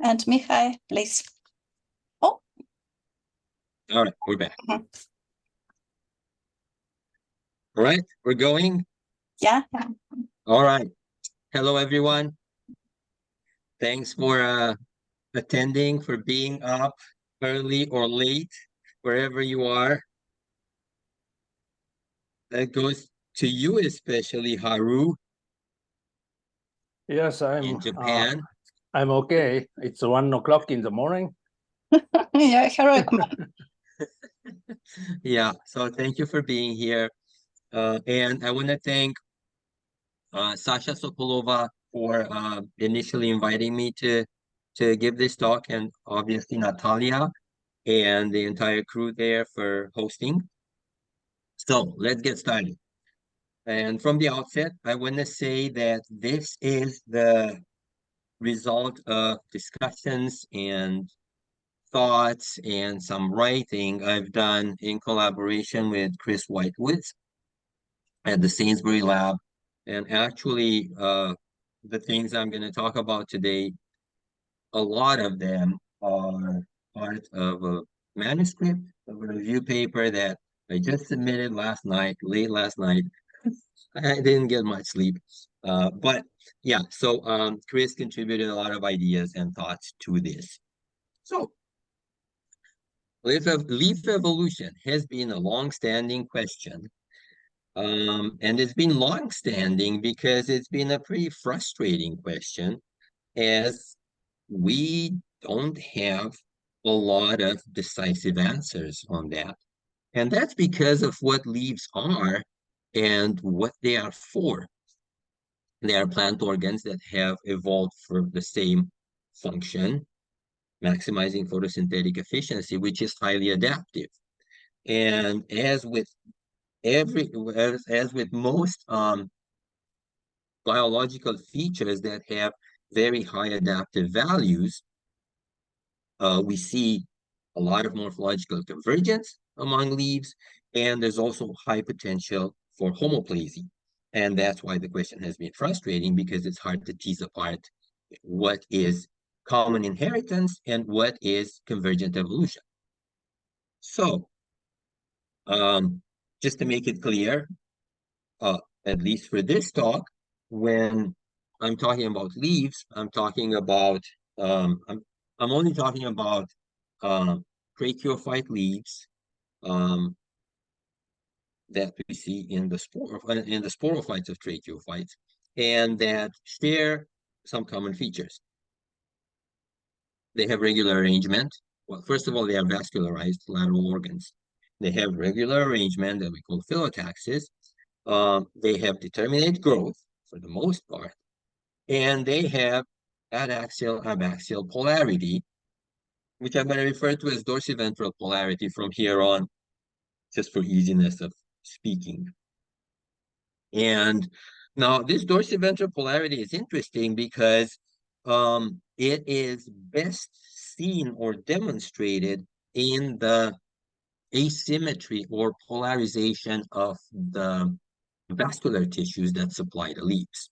And Mihai, please. Oh. All right, we're back. All right, we're going? Yeah. All right. Hello, everyone. Thanks for attending, for being up early or late, wherever you are. That goes to you especially, Haru. Yes, in Japan. I'm okay. It's 1 o'clock in the morning. Yeah, heroic. Yeah, so thank you for being here. And I want to thank Sasha Sokolova for initially inviting me to give this talk, and obviously Natalia and the entire crew there for hosting. So let's get started. And from the outset, I want to say that this is the result of discussions and thoughts and some writing I've done in collaboration with Chris Whitewoods at the Sainsbury Lab. And actually, the things I'm going to talk about today, a lot of them are part of a manuscript of a review paper that I just submitted late last night. I didn't get much sleep. But yeah, so Chris contributed a lot of ideas and thoughts to this. So leaf evolution has been a long-standing question. And it's been long-standing because it's been a pretty frustrating question, as we don't have a lot of decisive answers on that. And that's because of what leaves are and what they are for. They are plant organs that have evolved for the same function, maximizing photosynthetic efficiency, which is highly adaptive. And as with most biological features that have very high adaptive values, we see a lot of morphological convergence among leaves, and there's also high potential for homoplasy. And that's why the question has been frustrating, because it's hard to tease apart what is common inheritance and what is convergent evolution. So, just to make it clear, at least for this talk, when I'm talking about leaves, I'm talking about I'm only talking about tracheophyte leaves that we see in the sporophytes of tracheophytes, and that share some common features. They have regular arrangement. Well, first of all, they are vascularized lateral organs. They have regular arrangement that we call phyllotaxis. They have determinate growth for the most part, and they have adaxial abaxial polarity, which I'm going to refer to as dorsiventral polarity from here on, just for easiness of speaking. And now this dorsiventral polarity is interesting because it is best seen or demonstrated in the asymmetry or polarization of the vascular tissues that supply the leaves,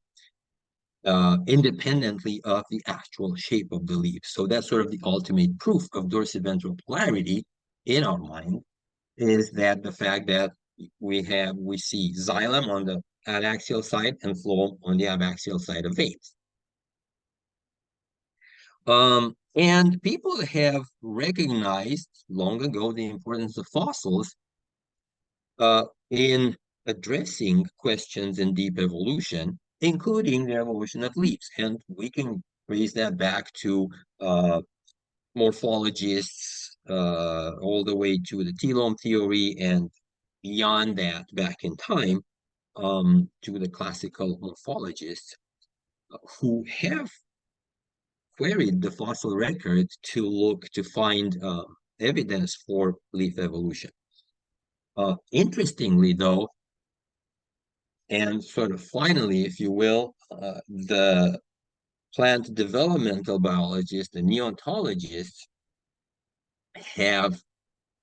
independently of the actual shape of the leaves. So that's sort of the ultimate proof of dorsiventral polarity in our mind, is that the fact that we see xylem on the adaxial side and phloem on the abaxial side of veins. And people have recognized long ago the importance of fossils in addressing questions in deep evolution, including the evolution of leaves. And we can trace that back to morphologists all the way to the telome theory, and beyond that, back in time, to the classical morphologists who have queried the fossil record to find evidence for leaf evolution. Interestingly, though, and sort of finally, if you will, the plant developmental biologists, the neontologists, have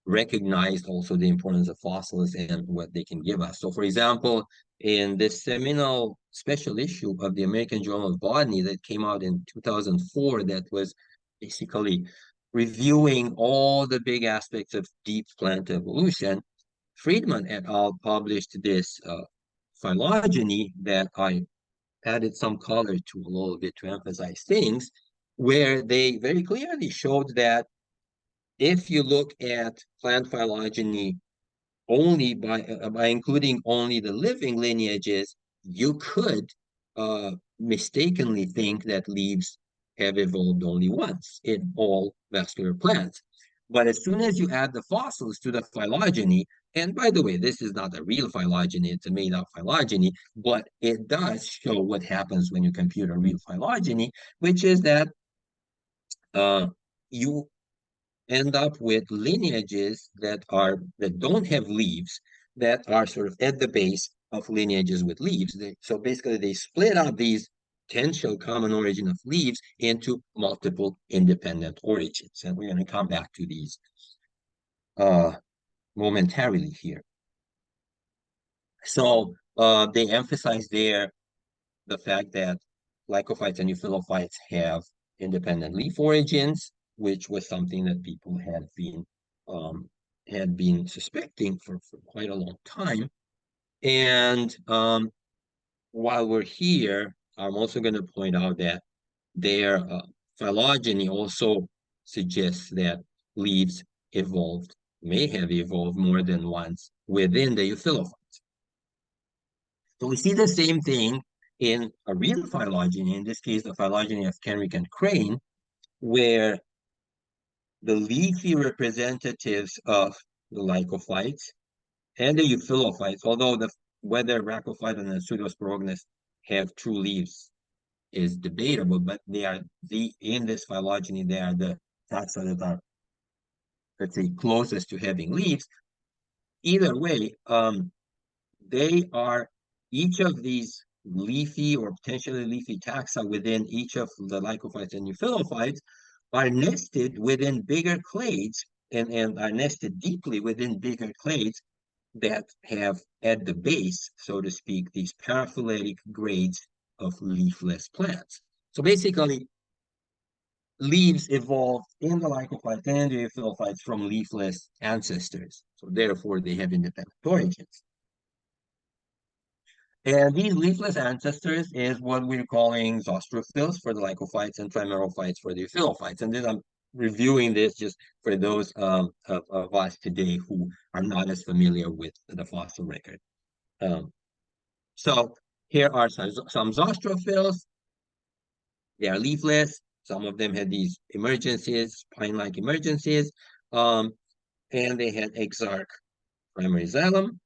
recognized also the importance of fossils and what they can give us. So, for example, in this seminal special issue of the American Journal of Botany that came out in 2004, that was basically reviewing all the big aspects of deep plant evolution, Friedman et al. Published this phylogeny that I added some color to a little bit to emphasize things, where they very clearly showed that if you look at plant phylogeny only by including only the living lineages, you could mistakenly think that leaves have evolved only once in all vascular plants. But as soon as you add the fossils to the phylogeny, and by the way, this is not a real phylogeny, it's a made-up phylogeny, but it does show what happens when you compute a real phylogeny, which is that you end up with lineages that don't have leaves, that are sort of at the base of lineages with leaves. So basically they split out these potential common origin of leaves into multiple independent origins. And we're going to come back to these momentarily here. So they emphasize there the fact that lycophytes and euphyllophytes have independent leaf origins, which was something that people had been suspecting for quite a long time. And while we're here, I'm also going to point out that their phylogeny also suggests that leaves may have evolved more than once within the euphyllophytes. So we see the same thing in a real phylogeny, in this case, the phylogeny of Kenrick and Crane, where the leafy representatives of the lycophytes and the euphyllophytes, although whether Rhacophyte and the Pseudosporogonus have true leaves is debatable, but in this phylogeny, they are the taxa that are, let's say, closest to having leaves. Either way, they are each of these leafy or potentially leafy taxa within each of the lycophytes and euphyllophytes are nested within bigger clades and are nested deeply within bigger clades that have at the base, so to speak, these paraphyletic grades of leafless plants. So basically, leaves evolved in the lycophytes and the euphyllophytes from leafless ancestors. So therefore, they have independent origins. And these leafless ancestors is what we're calling zostrophils for the lycophytes and trimerophytes for the euphyllophytes. And then I'm reviewing this just for those of us today who are not as familiar with the fossil record. So here are some zostrophils. They are leafless. Some of them had these emergencies, pine-like emergencies, and they had exarch primary xylem.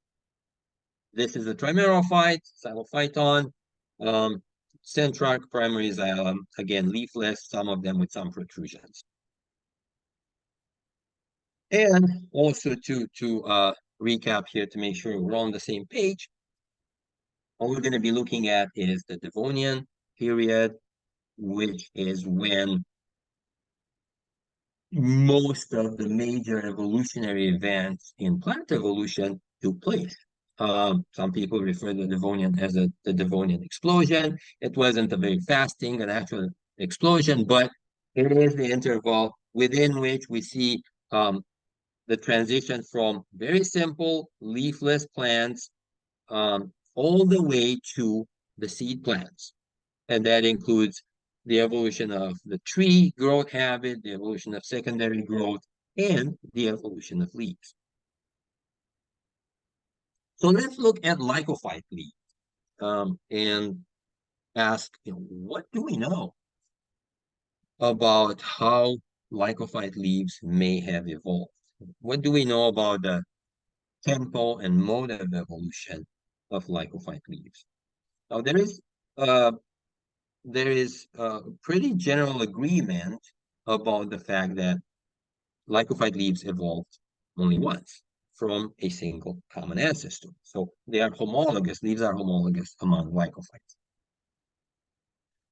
This is the trimerophyte, xylophyton, centrarch primary xylem, again leafless, some of them with some protrusions. And also to recap here to make sure we're on the same page, all we're going to be looking at is the Devonian period, which is when most of the major evolutionary events in plant evolution took place. Some people refer to the Devonian as the Devonian explosion. It wasn't a very fast thing, an actual explosion, but it is the interval within which we see the transition from very simple leafless plants all the way to the seed plants. And that includes the evolution of the tree growth habit, the evolution of secondary growth, and the evolution of leaves. So let's look at lycophyte leaves and ask, what do we know about how lycophyte leaves may have evolved? What do we know about the tempo and mode of evolution of lycophyte leaves? Now, there is pretty general agreement about the fact that lycophyte leaves evolved only once from a single common ancestor. So they are homologous. Leaves are homologous among lycophytes.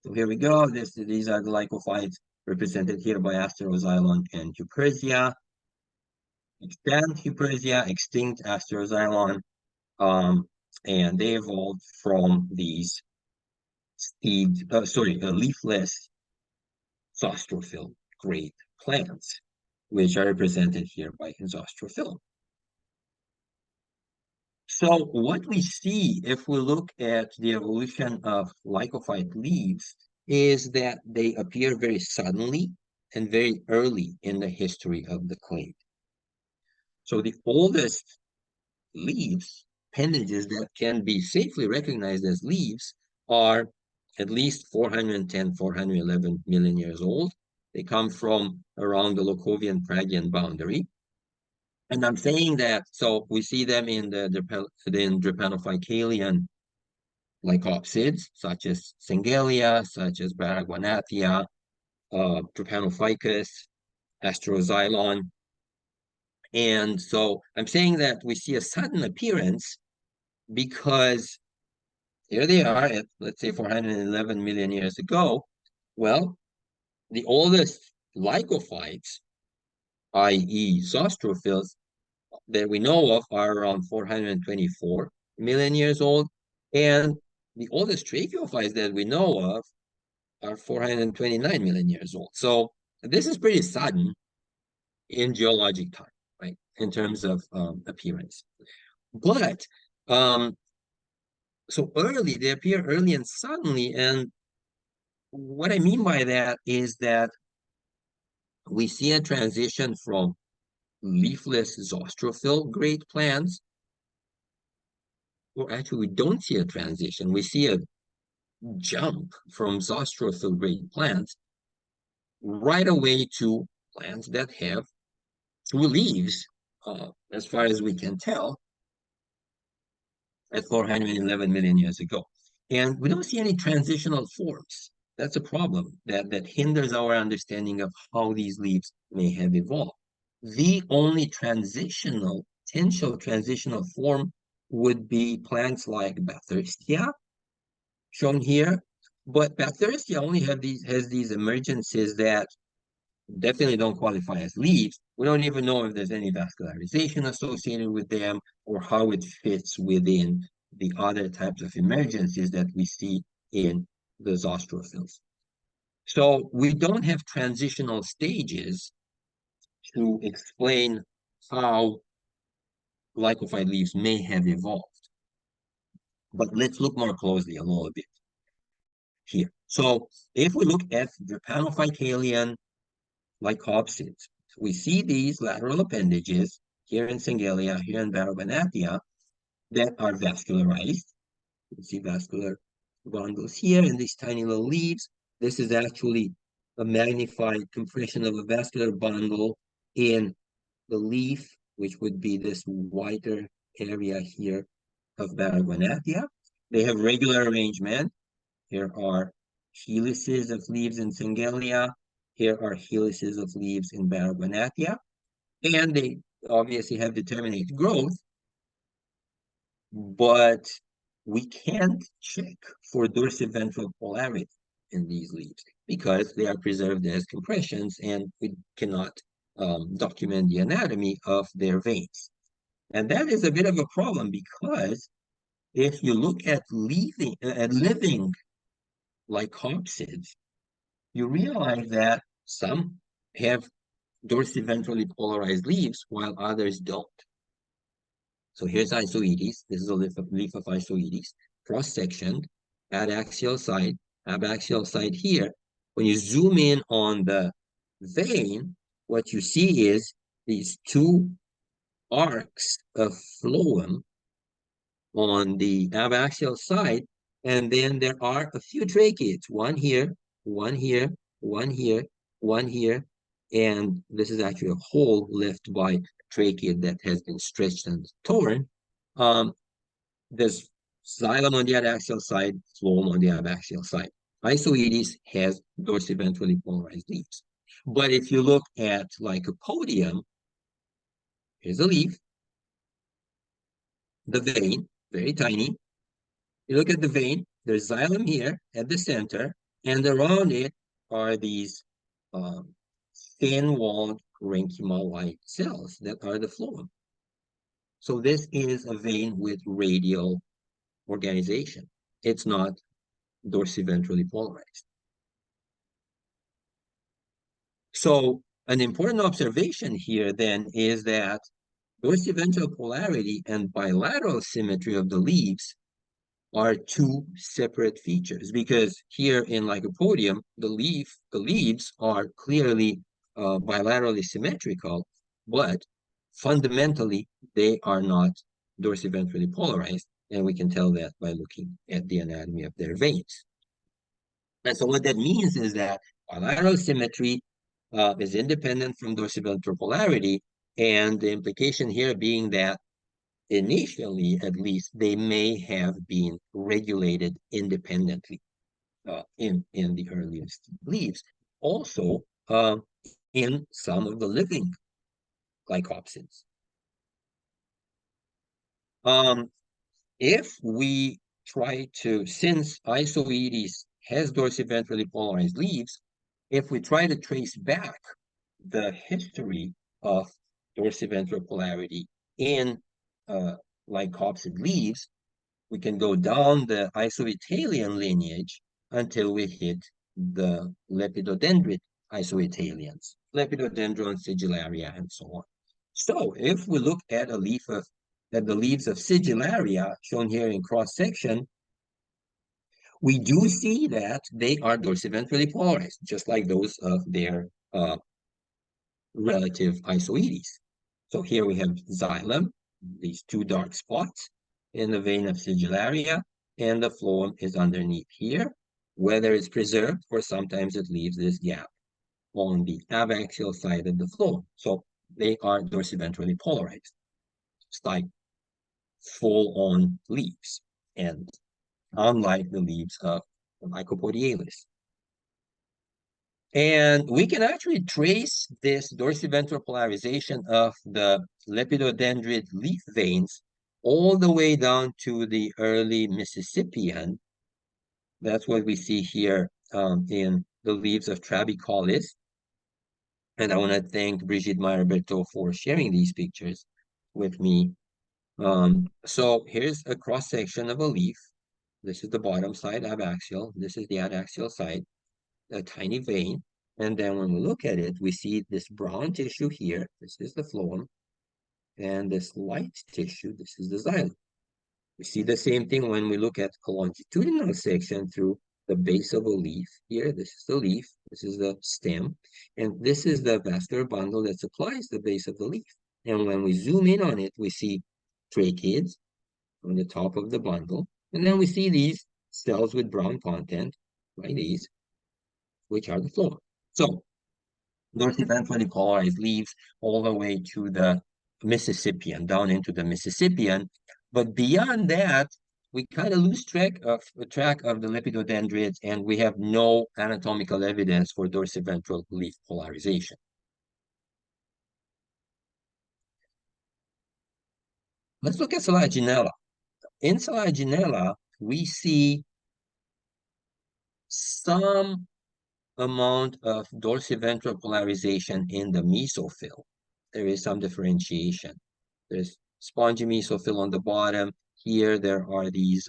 So here we go. These are the lycophytes represented here by Asteroxylon and Hupersia. Extant Hupersia, extinct Asteroxylon, and they evolved from these leafless zostrophil great plants, which are represented here by zostrophyllum. So what we see if we look at the evolution of lycophyte leaves is that they appear very suddenly and very early in the history of the clade. So the oldest leaves, appendages that can be safely recognized as leaves, are at least 410, 411 million years old. They come from around the Locovian-Pragian boundary. And I'm saying that, so we see them in the Drepanophycalian lycopsids, such as Singelia, such as Baraguanathia, Drepanophycus, Astroxylon. And so I'm saying that we see a sudden appearance because here they are at, let's say, 411 million years ago. Well, the oldest lycophytes, i.e. zostrophils, that we know of are around 424 million years old. And the oldest tracheophytes that we know of are 429 million years old. So this is pretty sudden in geologic time, right, in terms of appearance. But so early, they appear early and suddenly. And what I mean by that is that we see a transition from leafless zostrophyll great plants, or actually we don't see a transition. We see a jump from zostrophyll great plants right away to plants that have two leaves, as far as we can tell, at 411 million years ago. And we don't see any transitional forms. That's a problem that hinders our understanding of how these leaves may have evolved. The only potential transitional form would be plants like Bathursia, shown here. But Bathursia only has these emergences that definitely don't qualify as leaves. We don't even know if there's any vascularization associated with them or how it fits within the other types of emergencies that we see in the zostrophils. So we don't have transitional stages to explain how lycophyte leaves may have evolved. But let's look more closely a little bit here. So if we look at the Drepanophycalian lycopsids, we see these lateral appendages here in Singelia, here in Baraguanathia, that are vascularized. You can see vascular bundles here in these tiny little leaves. This is actually a magnified compression of a vascular bundle in the leaf, which would be this whiter area here of Baraguanathia. They have regular arrangement. Here are helices of leaves in Singelia. Here are helices of leaves in Baraguanathia. And they obviously have determinate growth, but we can't check for dorsiventral polarity in these leaves because they are preserved as compressions and we cannot document the anatomy of their veins. And that is a bit of a problem because if you look at living lycopsids, you realize that some have dorsiventrally polarized leaves while others don't. So here's Isoetes. This is a leaf of Isoetes, cross-sectioned, adaxial side here. When you zoom in on the vein, what you see is these two arcs of phloem on the abaxial side, and then there are a few tracheids, one here, one here, one here, one here, and this is actually a hole left by tracheid that has been stretched and torn. There's xylem on the adaxial side, phloem on the abaxial side. Isoetes has dorsiventrally polarized leaves. But if you look at like a podium, here's a leaf, the vein, very tiny. You look at the vein, there's xylem here at the center, and around it are these thin-walled parenchyma-like cells that are the phloem. So this is a vein with radial organization. It's not dorsiventrally polarized. So an important observation here then is that dorsiventral polarity and bilateral symmetry of the leaves are two separate features, because here in Lycopodium, the leaves are clearly bilaterally symmetrical, but fundamentally they are not dorsiventrally polarized, and we can tell that by looking at the anatomy of their veins. And so what that means is that bilateral symmetry is independent from dorsiventral polarity, and the implication here being that initially, at least, they may have been regulated independently in the earliest leaves. Also, in some of the living glycopsids. If we try to, since Isoetes has dorsiventrally polarized leaves, if we try to trace back the history of dorsiventral polarity in Lycopsid leaves, we can go down the Isoetalian lineage until we hit the Lepidodendrid Isoetalians, Lepidodendron Sigillaria, and so on. So if we look at the leaves of Sigillaria, shown here in cross-section, we do see that they are dorsiventrally polarized, just like those of their relative Isoetes. So here we have xylem, these two dark spots in the vein of Sigillaria, and the phloem is underneath here. Whether it's preserved or sometimes it leaves this gap on the abaxial side of the phloem. So they are dorsiventrally polarized. It's like full-on leaves, and unlike the leaves of Lycopodialis. And we can actually trace this dorsiventral polarization of the Lepidodendrid leaf veins all the way down to the early Mississippian. That's what we see here in the leaves of Trabeculis. And I want to thank Brigitte Meyer-Bertot for sharing these pictures with me. So here's a cross-section of a leaf. This is the bottom side, abaxial. This is the adaxial side, a tiny vein. And then when we look at it, we see this brown tissue here. This is the phloem. And this light tissue, this is the xylem. We see the same thing when we look at a longitudinal section through the base of a leaf. Here, this is the leaf. This is the stem. And this is the vascular bundle that supplies the base of the leaf. And when we zoom in on it, we see tracheids on the top of the bundle. And then we see these cells with brown content, like these, which are the phloem. So, dorsiventrally polarized leaves all the way to the Mississippian, down into the Mississippian. But beyond that, we kind of lose track of the lepidodendrids, and we have no anatomical evidence for dorsiventral leaf polarization. Let's look at Selaginella. In Selaginella, we see some amount of dorsiventral polarization in the mesophyll. There is some differentiation. There's spongy mesophyll on the bottom. Here there are these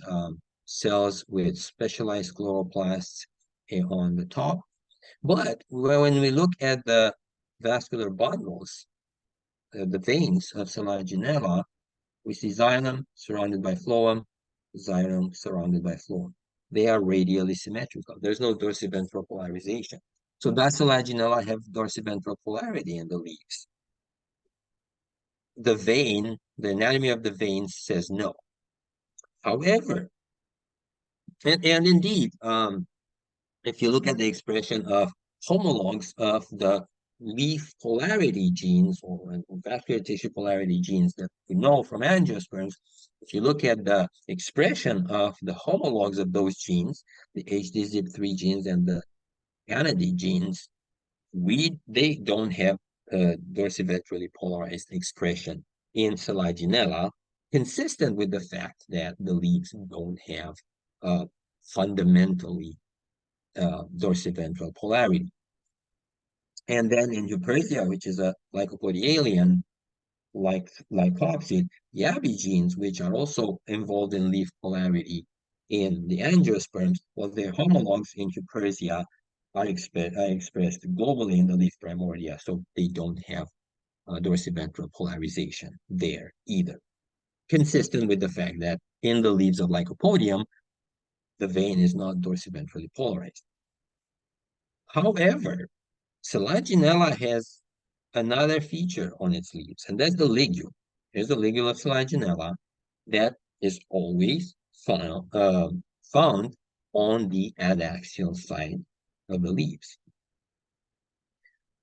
cells with specialized chloroplasts on the top. But when we look at the vascular bundles, the veins of Selaginella, we see xylem surrounded by phloem, xylem surrounded by phloem. They are radially symmetrical. There's no dorsiventral polarization. So does Selaginella have dorsiventral polarity in the leaves? The vein, the anatomy of the veins says no. However, and indeed, if you look at the expression of homologs of the leaf polarity genes or vascular tissue polarity genes that we know from angiosperms, if you look at the expression of the homologs of those genes, the HD-ZIP3 genes and the ANAD genes, they don't have dorsiventrally polarized expression in Selaginella, consistent with the fact that the leaves don't have fundamentally dorsiventral polarity. And then in Eupersia, which is a Lycopodialian Lycopsid, the Abi genes, which are also involved in leaf polarity in the angiosperms, well, their homologs in Eupersia are expressed globally in the leaf primordia, so they don't have dorsiventral polarization there either. Consistent with the fact that in the leaves of Lycopodium, the vein is not dorsiventrally polarized. However, Selaginella has another feature on its leaves, and that's the ligule. Here's the ligule of Selaginella that is always found on the adaxial side of the leaves.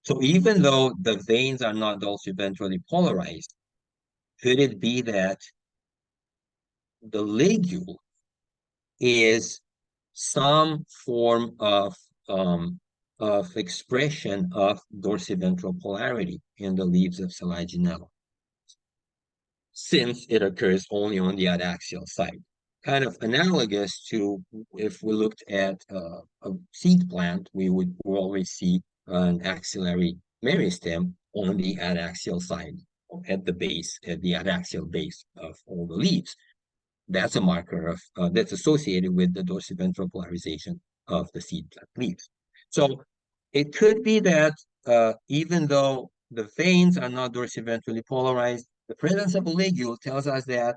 So even though the veins are not dorsiventrally polarized, could it be that the ligule is some form of expression of dorsiventral polarity in the leaves of Selaginella, since it occurs only on the adaxial side? Kind of analogous to if we looked at a seed plant, we would always see an axillary meristem on the adaxial side, at the base, at the adaxial base of all the leaves. That's a marker of that's associated with the dorsiventral polarization of the seed plant leaves. So it could be that even though the veins are not dorsiventrally polarized, the presence of a ligule tells us that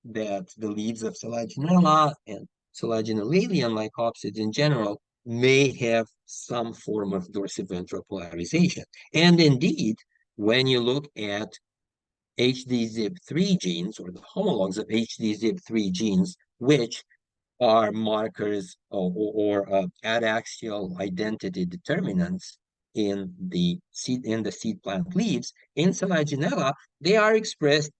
that the leaves of Selaginella and Selaginellalium lycopsids in general may have some form of dorsiventral polarization. And indeed, when you look at HD-ZIP3 genes, or the homologs of HD-ZIP3 genes, which are markers or adaxial identity determinants in the seed plant leaves, in Selaginella, they are expressed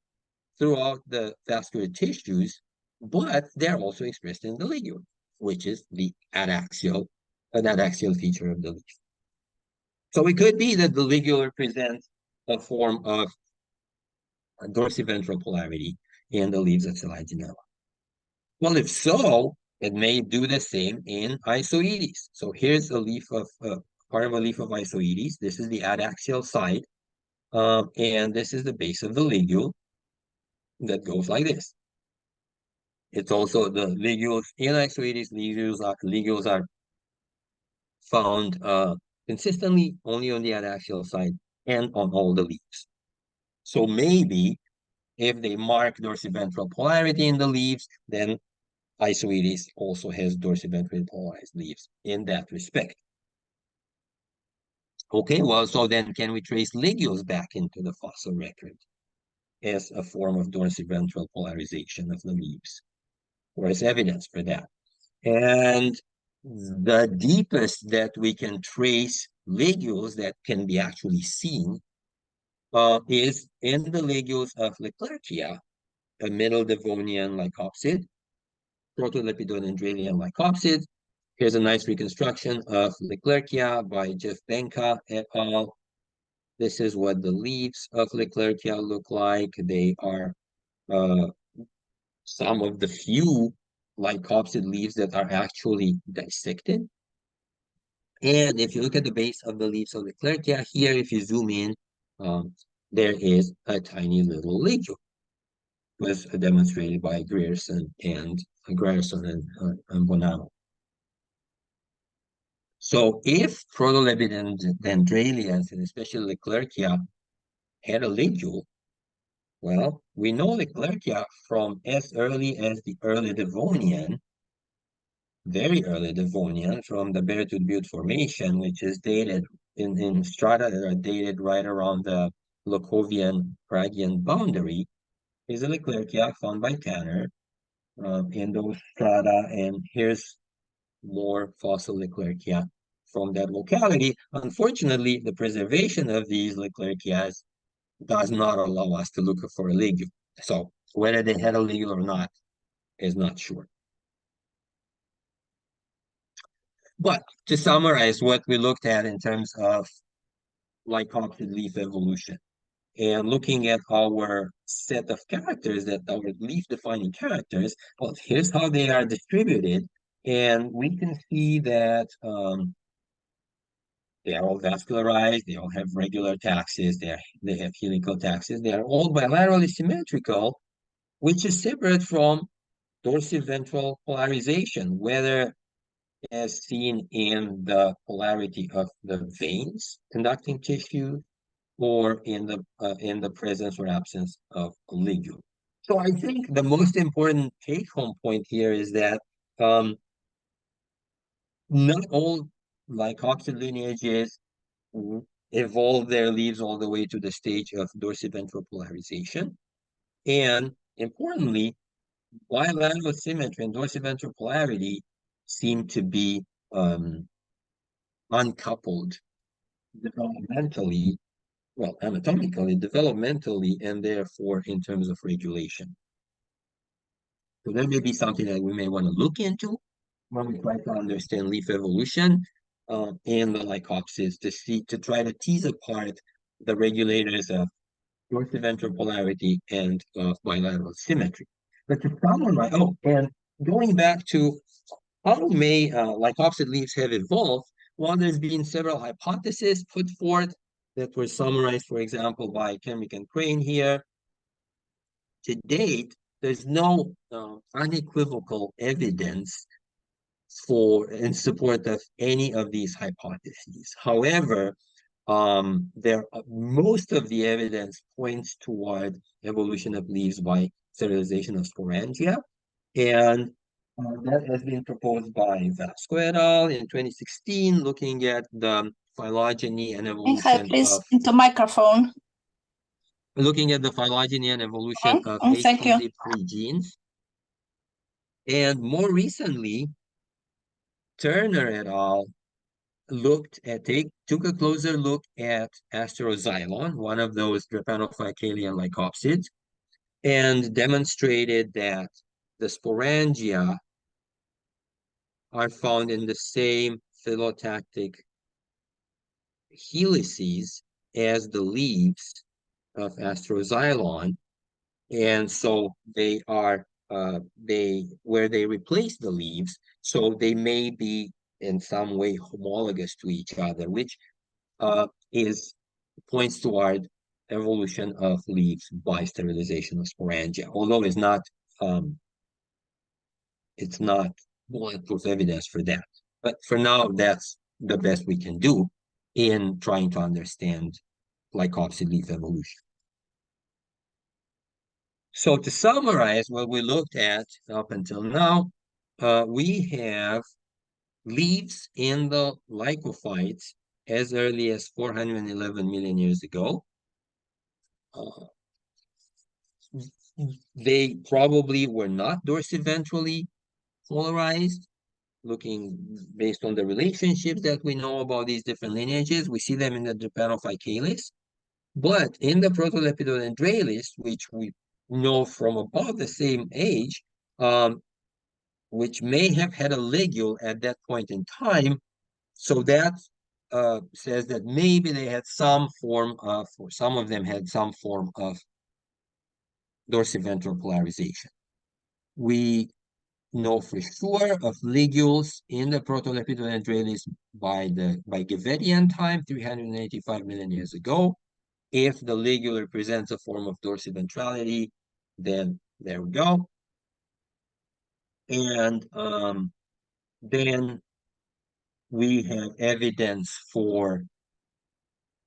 throughout the vascular tissues, but they're also expressed in the ligule, which is an adaxial feature of the leaf. So it could be that the ligule represents a form of dorsiventral polarity in the leaves of Selaginella. Well, if so, it may do the same in Isoetes. So here's a leaf of part of a leaf of Isoetes. This is the adaxial side, and this is the base of the ligule that goes like this. It's also the ligules in Isoetes. Ligules are found consistently only on the adaxial side and on all the leaves. So maybe if they mark dorsiventral polarity in the leaves, then Isoetes also has dorsiventrally polarized leaves in that respect. Okay, well, so then can we trace ligules back into the fossil record as a form of dorsiventral polarization of the leaves? Or as evidence for that? And the deepest that we can trace ligules that can be actually seen is in the ligules of Leclercia, a Middle Devonian lycopsid, Protolepidodendralian lycopsid. Here's a nice reconstruction of Leclercia by Jeff Benka et al. This is what the leaves of Leclercia look like. They are some of the few lycopsid leaves that are actually dissected. And if you look at the base of the leaves of Leclercia, here, if you zoom in, there is a tiny little ligule. It was demonstrated by Grierson and Bonanno. So if Protolepidodendralians, and especially Leclercia, had a ligule, well, we know Leclercia from as early as the early Devonian, very early Devonian, from the Beartooth Butte Formation, which is dated in strata that are dated right around the Locovian-Pragian boundary, is a Leclercia found by Tanner in those strata, and here's more fossil Leclercia from that locality. Unfortunately, the preservation of these Leclercias does not allow us to look for a ligule. So whether they had a ligule or not is not sure. But to summarize what we looked at in terms of lycopsid leaf evolution, and looking at our set of characters, that our leaf defining characters, well, here's how they are distributed. And we can see that they are all vascularized, they all have regular taxes, they have helical taxes, they are all bilaterally symmetrical, which is separate from dorsiventral polarization, whether as seen in the polarity of the veins conducting tissue, or in the presence or absence of a ligule. So I think the most important take-home point here is that not all lycopsid lineages evolve their leaves all the way to the stage of dorsiventral polarization. And importantly, bilateral symmetry and dorsiventral polarity seem to be uncoupled developmentally, well, anatomically, developmentally, and therefore in terms of regulation. So that may be something that we may want to look into when we try to understand leaf evolution and the lycopsids to try to tease apart the regulators of dorsiventral polarity and bilateral symmetry. But to summarize, oh, and going back to how may lycopsid leaves have evolved, well, there's been several hypotheses put forth that were summarized, for example, by Kenrick and Crane here. To date, there's no unequivocal evidence in support of any of these hypotheses. However, most of the evidence points toward evolution of leaves by sterilization of sporangia, and that has been proposed by Vasco et al. In 2016, looking at the phylogeny and Mihai, evolution please, of into microphone. looking at the phylogeny and evolution of Thank you. H2ZIP3 genes. And more recently, Turner et al. Took a closer look at Asteroxylon, one of those drepanophylacalian lycopsids, and demonstrated that the sporangia are found in the same phylotactic helices as the leaves of Asteroxylon, and so they are where they replace the leaves, so they may be in some way homologous to each other, which points toward evolution of leaves by sterilization of sporangia, although it's not bulletproof evidence for that. But for now, that's the best we can do in trying to understand lycopsid leaf evolution. So to summarize what we looked at up until now, we have leaves in the lycophytes as early as 411 million years ago. They probably were not dorsiventrally polarized, looking based on the relationships that we know about these different lineages. We see them in the Drepanophylacales, but in the Protolepidodendrales, which we know from about the same age, which may have had a ligule at that point in time, so that says that maybe they had some form of, or some of them had some form of dorsiventral polarization. We know for sure of ligules in the Protolepidodendrales by Givetian time, 385 million years ago. If the ligule represents a form of dorsiventrality, then there we go. And then we have evidence for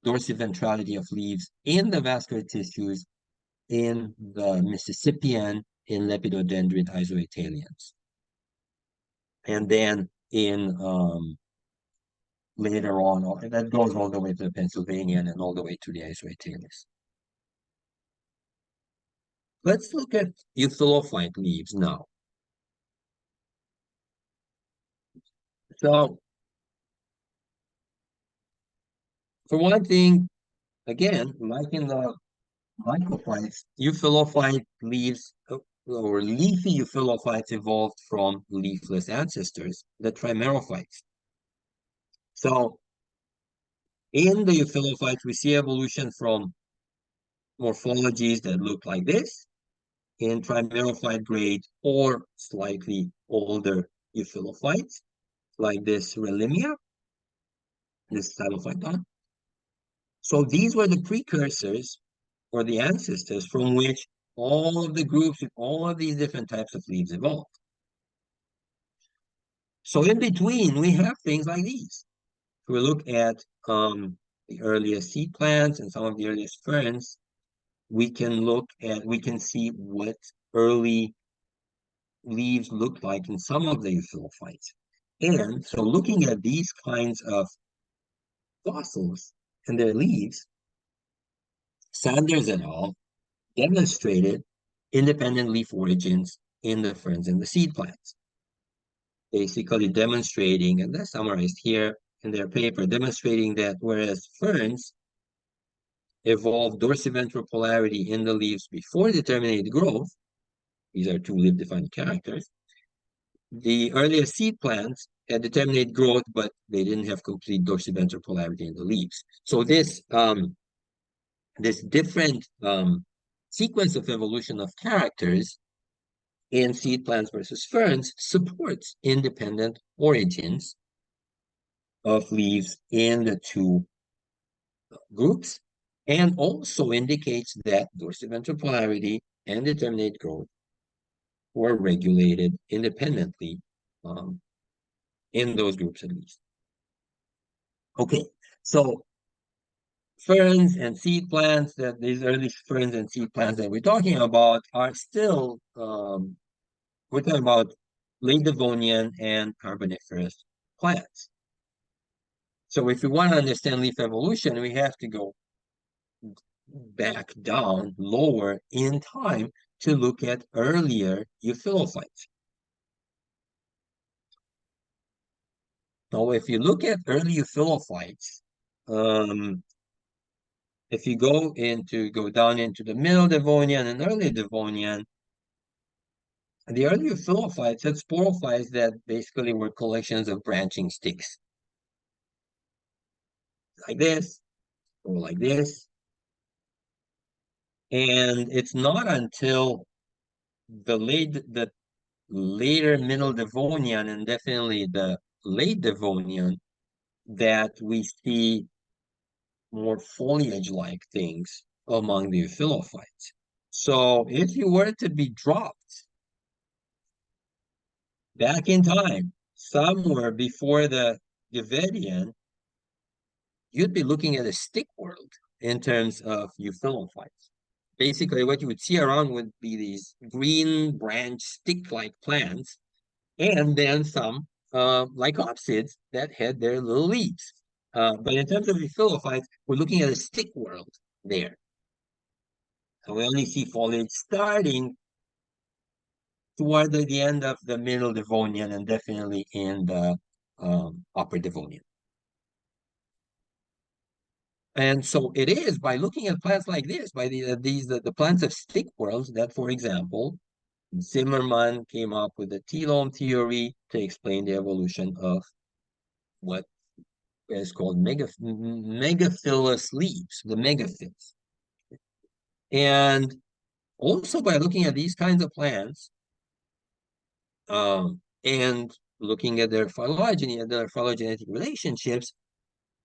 dorsiventrality of leaves in the vascular tissues in the Mississippian in Lepidodendrid isoetalians. And then in later on, that goes all the way to the Pennsylvanian and all the way to the isoetalians. Let's look at euthelophyte leaves now. So, for one thing, again, like in the lycophytes, euthelophyte leaves or leafy euthelophytes evolved from leafless ancestors, the trimerophytes. So, in the euthelophytes, we see evolution from morphologies that look like this in trimerophyte grade or slightly older euthelophytes, like this Relimia, this Stylophyton. So these were the precursors or the ancestors from which all of the groups with all of these different types of leaves evolved. So in between, we have things like these. If we look at the earliest seed plants and some of the earliest ferns, we can see what early leaves look like in some of the euphyllophytes. And so looking at these kinds of fossils and their leaves, Sanders et al. Demonstrated independent leaf origins in the ferns and the seed plants. Basically demonstrating, and that's summarized here in their paper, demonstrating that whereas ferns evolved dorsiventral polarity in the leaves before determinate growth, these are two leaf-defined characters, the earliest seed plants had determinate growth, but they didn't have complete dorsiventral polarity in the leaves. So this different sequence of evolution of characters in seed plants versus ferns supports independent origins of leaves in the two groups, and also indicates that dorsiventral polarity and determinate growth were regulated independently in those groups at least. Okay, so ferns and seed plants, that these early ferns and seed plants that we're talking about are still we're talking about late Devonian and Carboniferous plants. So if we want to understand leaf evolution, we have to go back down, lower in time to look at earlier euphyllophytes. Now, if you look at early euphyllophytes, if you go down into the middle Devonian and early Devonian, the early euphyllophytes had sporophytes that basically were collections of branching sticks, like this or like this. And it's not until the later middle Devonian and definitely the late Devonian that we see more foliage-like things among the euphyllophytes. So if you were to be dropped back in time, somewhere before the Devonian, you'd be looking at a stick world in terms of euphyllophytes. Basically, what you would see around would be these green branch stick-like plants, and then some lycopsids that had their little leaves. But in terms of euphyllophytes, we're looking at a stick world there. So we only see foliage starting toward the end of the middle Devonian and definitely in the upper Devonian. And so it is by looking at plants like this, by the plants of stick worlds, that, for example, Zimmermann came up with the telome theory to explain the evolution of what is called megaphyllous leaves, the megaphylls. And also by looking at these kinds of plants and looking at their phylogeny and their phylogenetic relationships,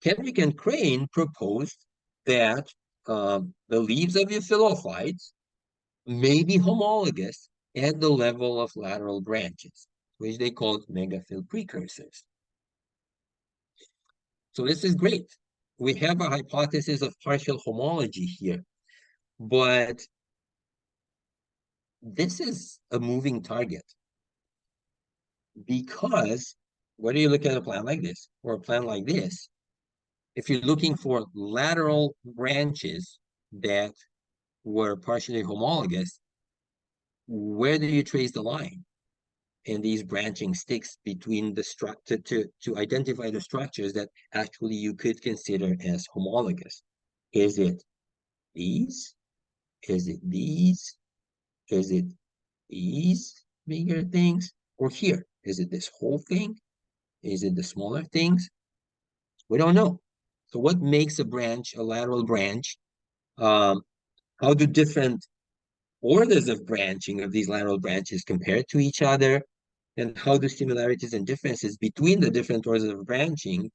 Kendrick and Crane proposed that the leaves of euphyllophytes may be homologous at the level of lateral branches, which they called megaphyll precursors. So this is great. We have a hypothesis of partial homology here, but this is a moving target because whether you look at a plant like this or a plant like this, if you're looking for lateral branches that were partially homologous, where do you trace the line in these branching sticks between the structure to identify the structures that actually you could consider as homologous? Is it these? Is it these? Is it these bigger things? Or here? Is it this whole thing? Is it the smaller things? We don't know. So what makes a branch a lateral branch? How do different orders of branching of these lateral branches compare to each other? And how do similarities and differences between the different orders of branching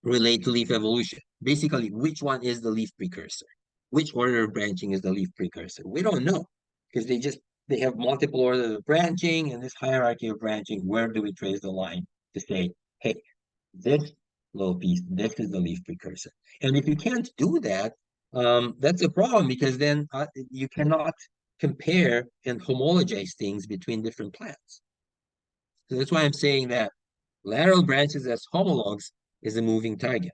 relate to leaf evolution? Basically, which one is the leaf precursor? Which order of branching is the leaf precursor? We don't know because they just they have multiple orders of branching, and this hierarchy of branching, where do we trace the line to say, hey, this little piece, this is the leaf precursor. And if you can't do that, that's a problem, because then you cannot compare and homologize things between different plants. So that's why I'm saying that lateral branches as homologs is a moving target.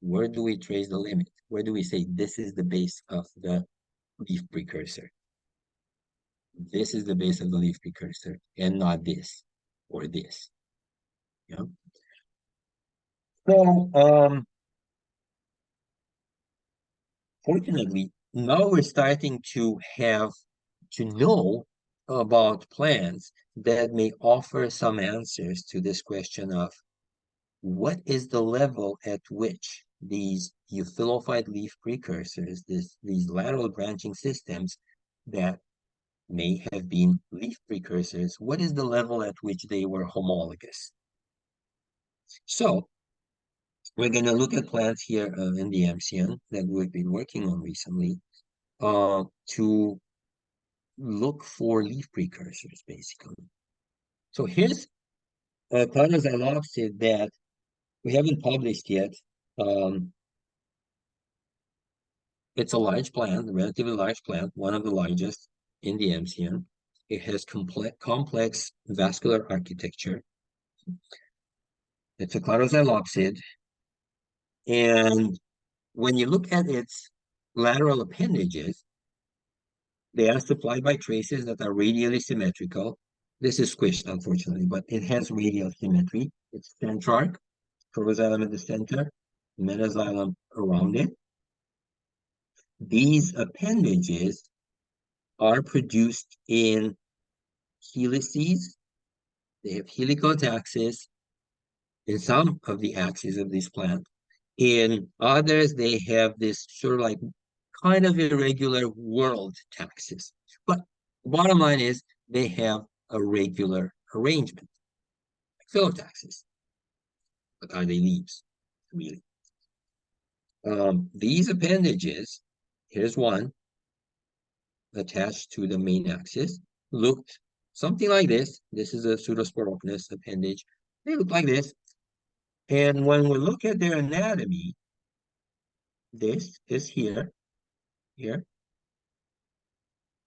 Where do we trace the limit? Where do we say this is the base of the leaf precursor? This is the base of the leaf precursor, and not this or this. Yeah. So, fortunately, now we're starting to know about plants that may offer some answers to this question of what is the level at which these euphyllophyte leaf precursors, these lateral branching systems that may have been leaf precursors, what is the level at which they were homologous? So we're going to look at plants here in the MCN that we've been working on recently to look for leaf precursors, basically. So here's a Cladrozylopsid that we haven't published yet. It's a large plant, a relatively large plant, one of the largest in the MCN. It has complex vascular architecture. It's a Cladrozylopsid. And when you look at its lateral appendages, they are supplied by traces that are radially symmetrical. This is squished, unfortunately, but it has radial symmetry. It's centrarch, protoxylem at the center, metaxylem around it. These appendages are produced in helices. They have helical axis in some of the axes of this plant. In others, they have this sort of like kind of irregular whorled taxis. But the bottom line is they have a regular arrangement, like phyllotaxis. But are they leaves, really? These appendages, here's one attached to the main axis, looked something like this. This is a pseudosporochnous appendage. They look like this. And when we look at their anatomy, this is here. We're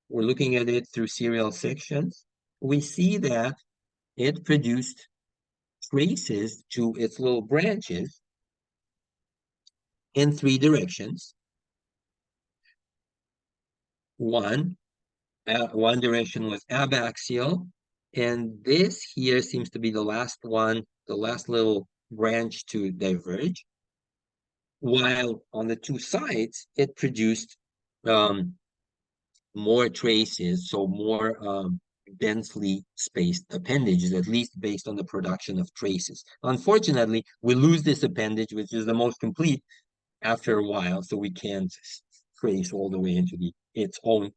looking at it through serial sections. We see that it produced traces to its little branches in three directions. One direction was abaxial, and this here seems to be the last one, the last little branch to diverge. While on the two sides, it produced more traces, so more densely spaced appendages, at least based on the production of traces. Unfortunately, we lose this appendage, which is the most complete, after a while, so we can't trace all the way into its own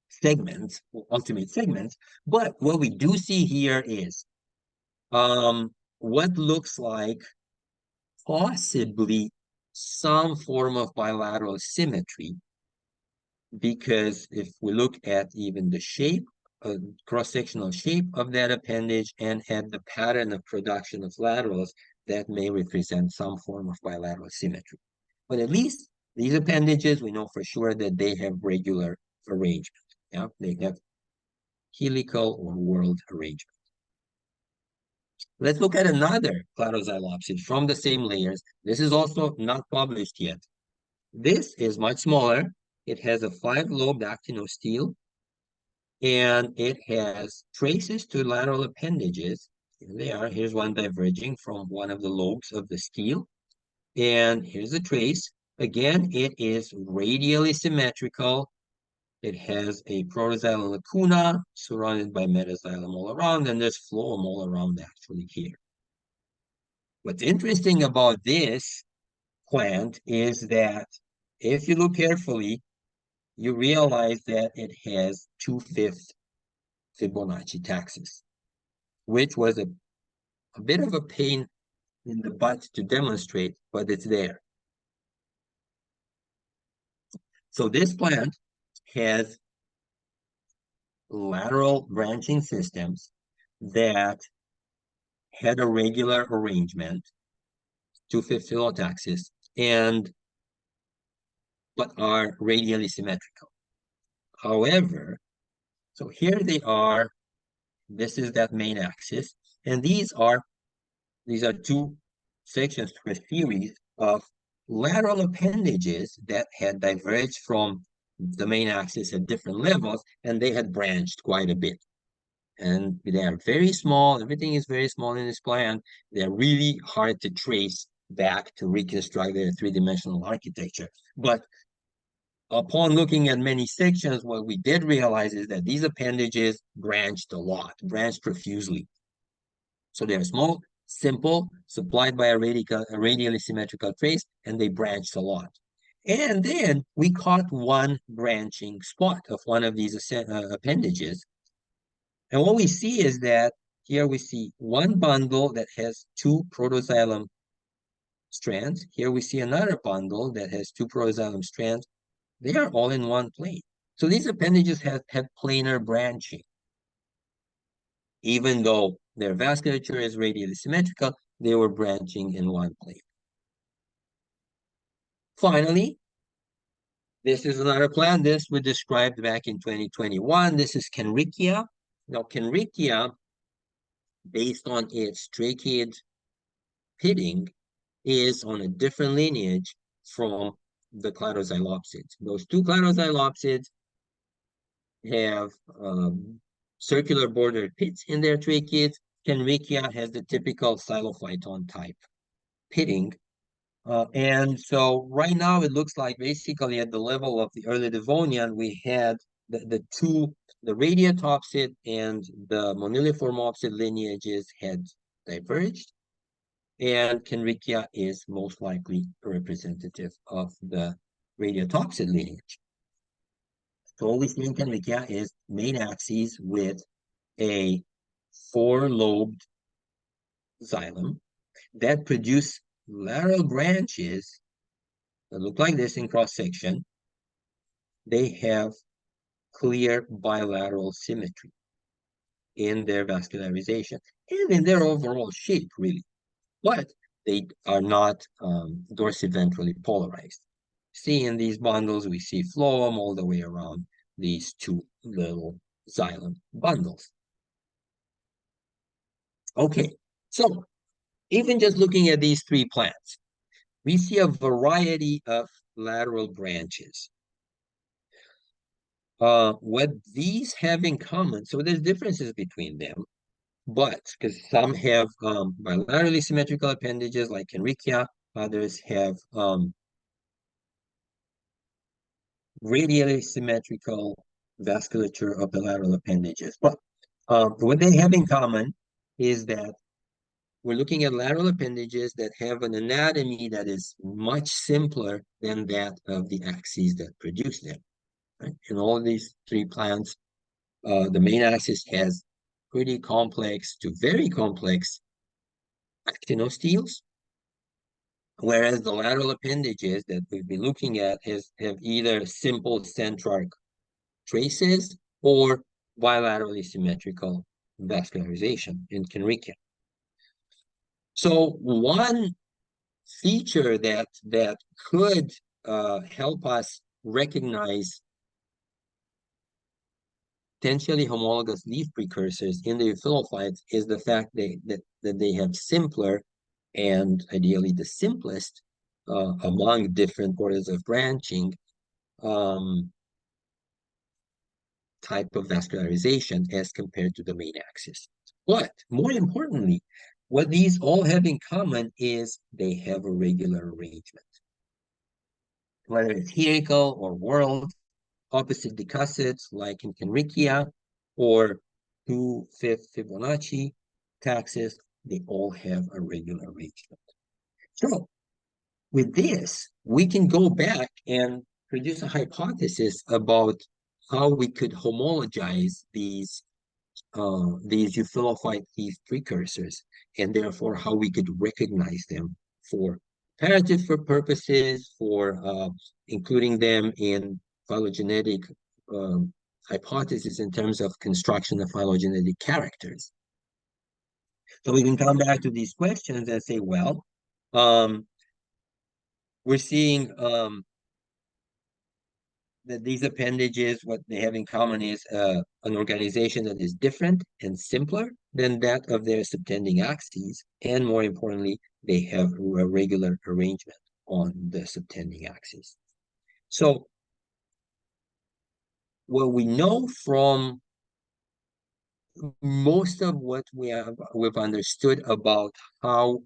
segments, ultimate segments. But what we do see here is what looks like possibly some form of bilateral symmetry, because if we look at even the shape, cross-sectional shape of that appendage and at the pattern of production of laterals, that may represent some form of bilateral symmetry. But at least these appendages, we know for sure that they have regular arrangement. Yeah, they have helical or whorled arrangement. Let's look at another Cladrozylopsid from the same layers. This is also not published yet. This is much smaller. It has a 5-lobed actinostele, and it has traces to lateral appendages. Here they are. Here's one diverging from one of the lobes of the stele. And here's a trace. Again, it is radially symmetrical. It has a protoxylem lacuna surrounded by metaxylem all around, and there's phloem all around actually here. What's interesting about this plant is that if you look carefully, you realize that it has 2/5 Fibonacci taxis, which was a bit of a pain in the butt to demonstrate, but it's there. So this plant has lateral branching systems that had a regular arrangement, 2-5 phyllotaxis, but are radially symmetrical. However, so here they are. This is that main axis, and these are two sections to a series of lateral appendages that had diverged from the main axis at different levels, and they had branched quite a bit. And they are very small. Everything is very small in this plan. They're really hard to trace back to reconstruct their three-dimensional architecture. But upon looking at many sections, what we did realize is that these appendages branched a lot, branched profusely. So they're small, simple, supplied by a radially symmetrical trace, and they branched a lot. And then we caught one branching spot of one of these appendages. And what we see is that here we see one bundle that has two protoxylem strands. Here we see another bundle that has two protoxylem strands. They are all in one plane. So these appendages have planar branching. Even though their vasculature is radially symmetrical, they were branching in one plane. Finally, this is another plan. This we described back in 2021. This is Kenrickia. Now, Kenrickia, based on its tracheids pitting, is on a different lineage from the cladoxylopsids. Those two cladoxylopsids have circular bordered pits in their tracheids. Kenrickia has the typical xylophyton type pitting. And so right now it looks like basically at the level of the early Devonian, we had the radiatopsid and the moniliformopsid lineages had diverged. And Kenrickia is most likely a representative of the radiatopsid lineage. So what we see in Kenrickia is main axes with a four-lobed xylem that produce lateral branches that look like this in cross-section. They have clear bilateral symmetry in their vascularization and in their overall shape, really. But they are not dorsiventrally polarized. See, in these bundles, we see phloem all the way around these two little xylem bundles. Okay, so even just looking at these three plants, we see a variety of lateral branches. What these have in common, so there's differences between them, but because some have bilaterally symmetrical appendages like Kenrickia, others have radially symmetrical vasculature of the lateral appendages. But what they have in common is that we're looking at lateral appendages that have an anatomy that is much simpler than that of the axes that produce them. Right? In all of these three plants, the main axis has pretty complex to very complex actinosteles, whereas the lateral appendages that we'll be looking at have either simple centroarc traces or bilaterally symmetrical vascularization in Kenrickia. So one feature that could help us recognize potentially homologous leaf precursors in the euphylophytes is the fact that they have simpler and ideally the simplest among different orders of branching type of vascularization as compared to the main axis. But more importantly, what these all have in common is they have a regular arrangement. Whether it's helical or whorled, opposite decussets like in Kenrickia, or 2/5 Fibonacci taxis, they all have a regular arrangement. So with this, we can go back and produce a hypothesis about how we could homologize these euphylophyte leaf precursors, and therefore how we could recognize them for comparative purposes, for including them in phylogenetic hypothesis in terms of construction of phylogenetic characters. So we can come back to these questions and say, well, we're seeing that these appendages, what they have in common is an organization that is different and simpler than that of their subtending axes, and more importantly, they have a regular arrangement on the subtending axis. So what we know from most of what we've understood about how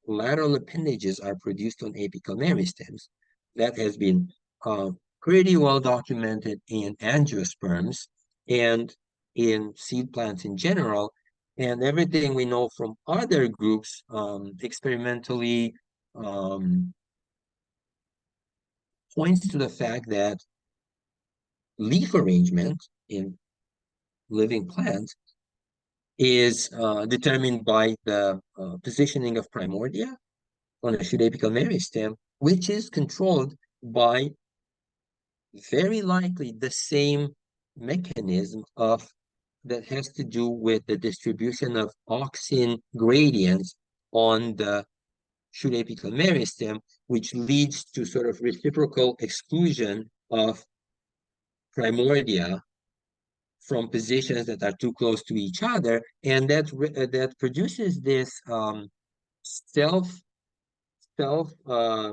lateral appendages are produced on apical meristems, that has been pretty well documented in angiosperms and in seed plants in general, and everything we know from other groups experimentally points to the fact that leaf arrangement in living plants is determined by the positioning of primordia on a shoot apical meristem, which is controlled by very likely the same mechanism that has to do with the distribution of auxin gradients on the shoot apical meristem, which leads to sort of reciprocal exclusion of primordia from positions that are too close to each other, and that produces this self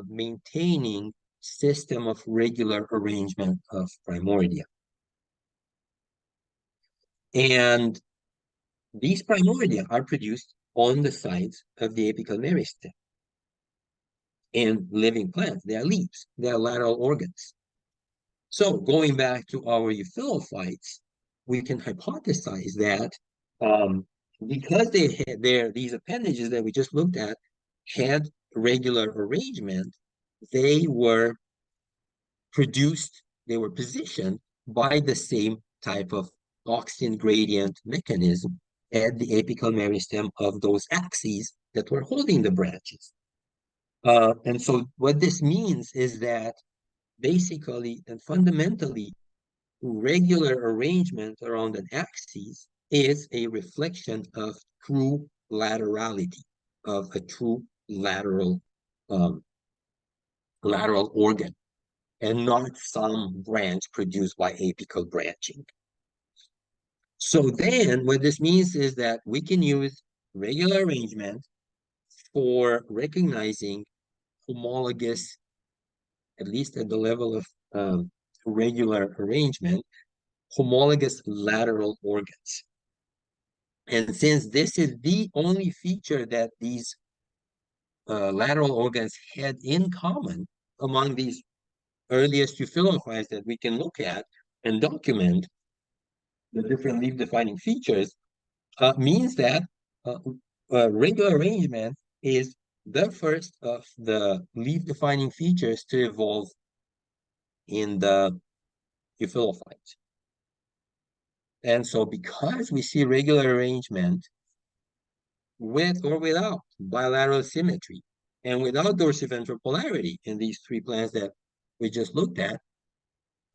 maintaining system of regular arrangement of primordia. And these primordia are produced on the sides of the apical meristem. In living plants, they are leaves, they are lateral organs. So going back to our euphylophytes, we can hypothesize that because they had these appendages that we just looked at had regular arrangement, they were produced, they were positioned by the same type of auxin gradient mechanism at the apical meristem of those axes that were holding the branches. And so what this means is that basically and fundamentally, regular arrangement around an axis is a reflection of true laterality, of a true lateral organ, and not some branch produced by apical branching. So then what this means is that we can use regular arrangement for recognizing homologous, at least at the level of regular arrangement, homologous lateral organs. And since this is the only feature that these lateral organs had in common among these earliest euphylophytes that we can look at and document the different leaf-defining features, means that regular arrangement is the first of the leaf-defining features to evolve in the euphylophytes. And so because we see regular arrangement with or without bilateral symmetry and without dorsiventral polarity in these three plants that we just looked at,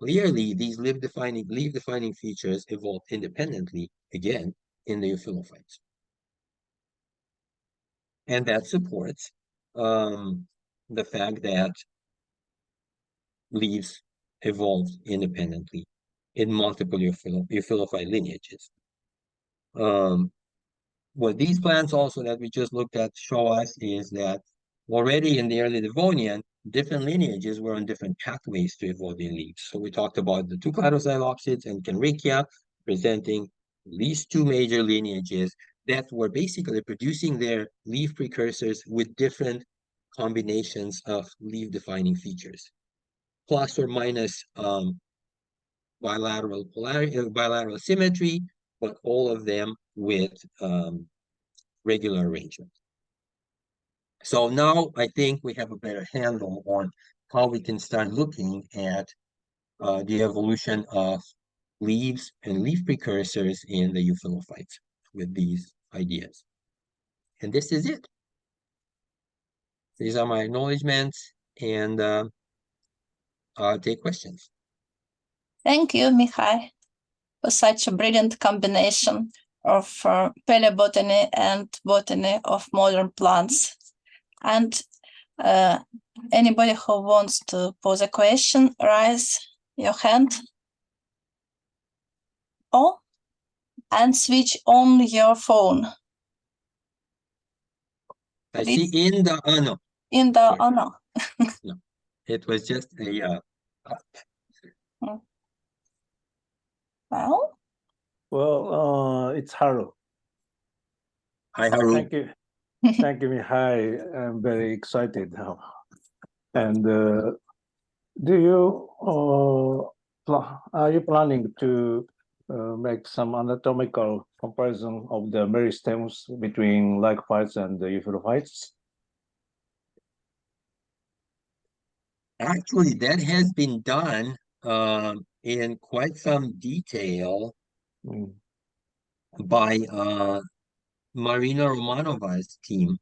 clearly these leaf-defining features evolve independently again in the euphylophytes. And that supports the fact that leaves evolved independently in multiple euphylophyte lineages. What these plants also that we just looked at show us is that already in the early Devonian, different lineages were on different pathways to evolve in leaves. So we talked about the two cladoxylopsids and Kenrickia presenting these two major lineages that were basically producing their leaf precursors with different combinations of leaf-defining features, plus or minus bilateral symmetry, but all of them with regular arrangement. So now I think we have a better handle on how we can start looking at the evolution of leaves and leaf precursors in the euphylophytes with these ideas. And this is it. These are my acknowledgements, and I'll take questions. Thank you, Mihai. for such a brilliant combination of paleobotany and botany of modern plants. And anybody who wants to pose a question, raise your hand. Oh, and switch on your phone. I see in the, no, In the, sorry. oh no. No, it was just a, Well, it's Haru. hi, Haru. Thank you. Thank you, Mihai. I'm very excited now. And do you, are you planning to make some anatomical comparison of the meristems between lycophytes and the euphyllophytes? Actually, that has been done in quite some detail by Marina Romanova's team.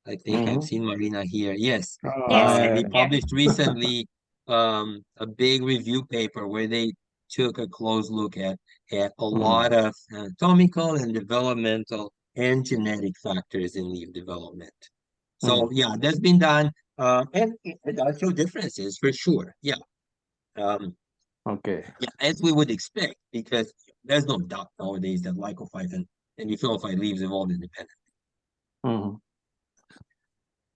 I think I've seen Marina here. Yes. We published recently a big review paper where they took a close look at a lot of anatomical and developmental and genetic factors in leaf development. So yeah, that's been done. And it does show differences for sure. Yeah. Okay. Yeah, as we would expect, because there's no doubt nowadays that lycophyte and euphyllophyte leaves evolved independently.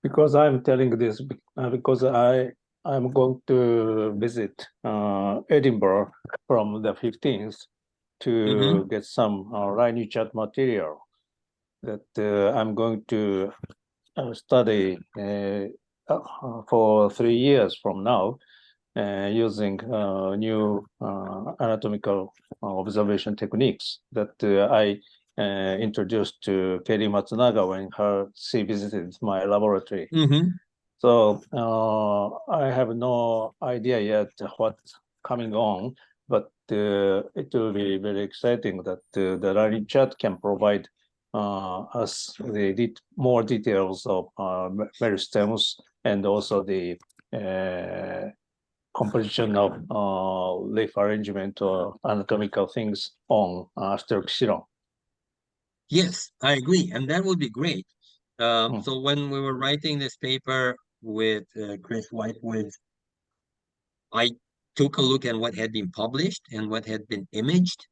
Because I'm telling this because I'm going to visit Edinburgh from the 15th to get some Rhino chat material that I'm going to study for 3 years from now using new anatomical observation techniques that I introduced to Kelly Matsunaga when she visited my laboratory. So I have no idea yet what's coming on, but it will be very exciting that the learning chat can provide us the more details of meristems and also the composition of leaf arrangement or anatomical things on Asteroxylon. Yes, I agree, and that would be great. So when we were writing this paper with Chris Whitewood, I took a look at what had been published and what had been imaged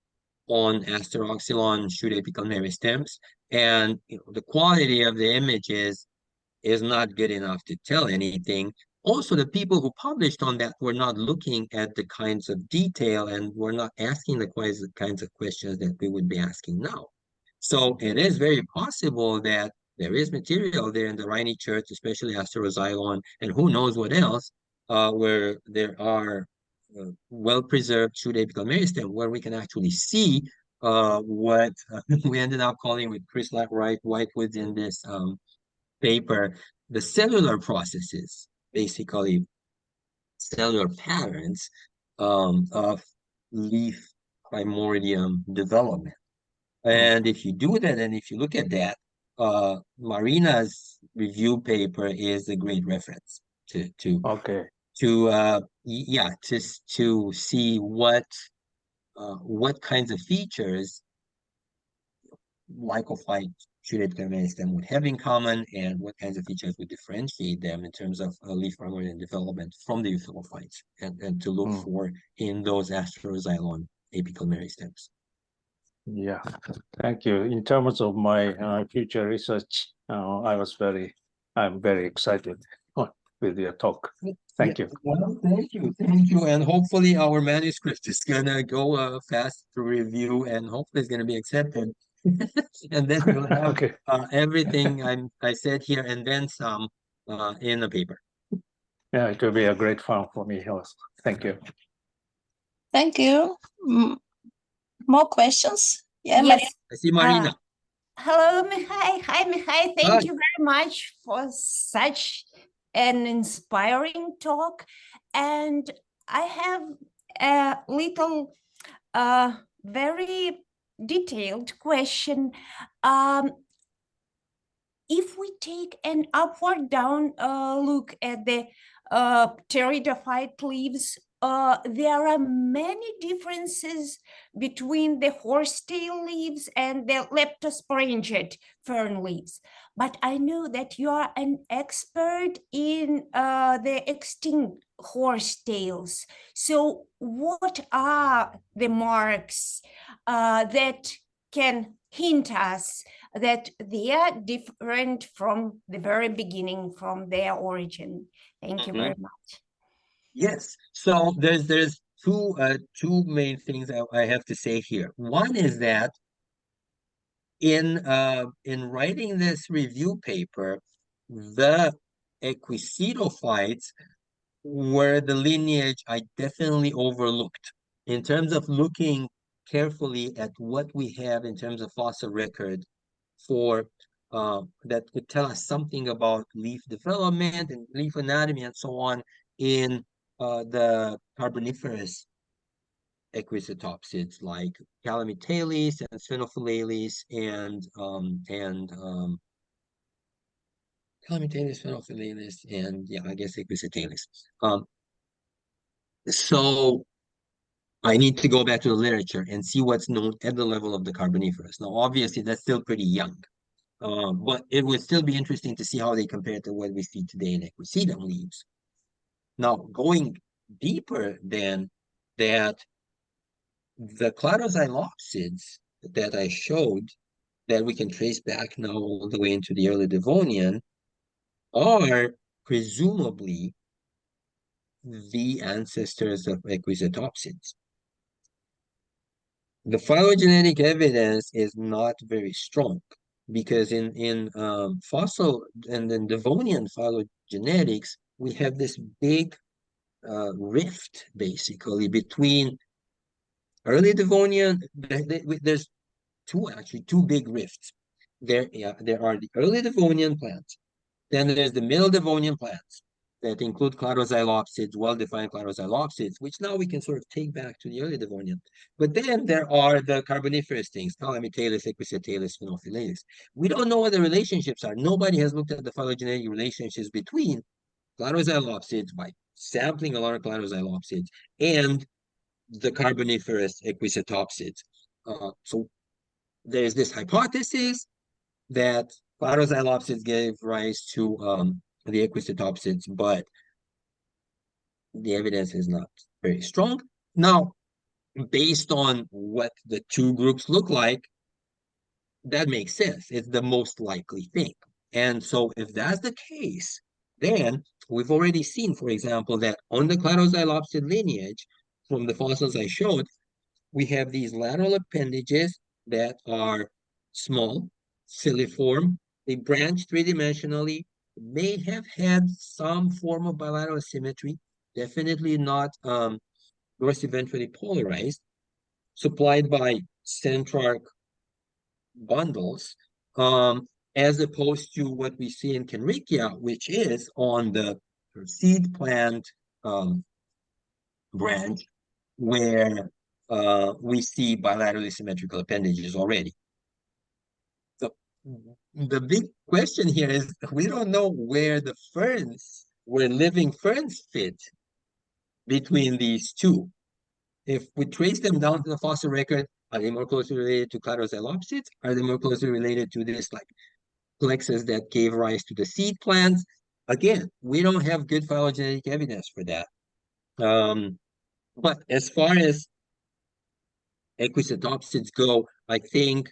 on Asteroxylon shoot apical meristems, and the quality of the images is not good enough to tell anything. Also, the people who published on that were not looking at the kinds of detail and were not asking the kinds of questions that we would be asking now. So it is very possible that there is material there in the Rhynie Church, especially Asteroxylon, and who knows what else, where there are well-preserved shoot apical meristem, where we can actually see what we ended up calling with Chris Whitewood in this paper, the cellular processes, basically cellular patterns of leaf primordium development. And if you do that, and if you look at that, Marina's review paper is a great reference to see what kinds of features lycophyte shoot apical meristem would have in common, and what kinds of features would differentiate them in terms of leaf primordium development from the euphyllophytes, and to look for in those Asteroxylon apical meristems. Yeah, thank you. In terms of my future research, I'm very excited with your talk. Thank you. Well, thank you, and hopefully our manuscript is gonna go fast to review, and hopefully it's gonna be accepted. And then we'll have everything I said here and then some in the paper. Yeah, it will be a great fun for me also. Thank you. Thank you. More questions? Yeah, yes. I see Marina. Hello, Mihai. Hi, Mihai. Thank you very much for such an inspiring talk. And I have a little, very detailed question. If we take an upward down look at the pteridophyte leaves, there are many differences between the horsetail leaves and the leptosporangiate fern leaves. But I know that you are an expert in the extinct horsetails. So what are the marks that can hint us that they are different from the very beginning, from their origin? Thank you very much. Yes. So there's two main things I have to say here. One is that in writing this review paper, the equisetophytes were the lineage I definitely overlooked in terms of looking carefully at what we have in terms of fossil record for that could tell us something about leaf development and leaf anatomy and so on in the Carboniferous equisitopsids like Calamitalis and Sphenophyllalis and Calamitalis, Sphenophyllalis, and yeah, I guess Equisitalis. So I need to go back to the literature and see what's known at the level of the Carboniferous. Now, obviously, that's still pretty young. But it would still be interesting to see how they compare to what we see today in equisedum leaves. Now, going deeper than that, the cladozylopsids that I showed that we can trace back now all the way into the early Devonian are presumably the ancestors of equisitopsids. The phylogenetic evidence is not very strong because in fossil and in Devonian phylogenetics, we have this big rift basically between early Devonian. There's two big rifts. There are the early Devonian plants, then there's the middle Devonian plants that include cladozylopsids, well-defined cladozylopsids, which now we can sort of take back to the early Devonian. But then there are the Carboniferous things, Calamitalis, Equisetalis, Sphenophyllalis. We don't know what the relationships are. Nobody has looked at the phylogenetic relationships between cladozylopsids by sampling a lot of cladozylopsids and the Carboniferous equisitopsids. So there's this hypothesis that cladozylopsids gave rise to the equisitopsids, but the evidence is not very strong. Now, based on what the two groups look like, that makes sense. It's the most likely thing. And so if that's the case, then we've already seen, for example, that on the cladozylopsid lineage, from the fossils I showed, we have these lateral appendages that are small, filiform, they branch three-dimensionally, may have had some form of bilateral symmetry, definitely not dorsiventrally polarized, supplied by centrarch bundles, as opposed to what we see in Kenrickia, which is on the seed plant branch, where we see bilaterally symmetrical appendages already. So the big question here is we don't know where the ferns, where living ferns fit between these two. If we trace them down to the fossil record, are they more closely related to cladozylopsids? Are they more closely related to this like plexus that gave rise to the seed plants? Again, we don't have good phylogenetic evidence for that. But as far as equisitopsids go, I think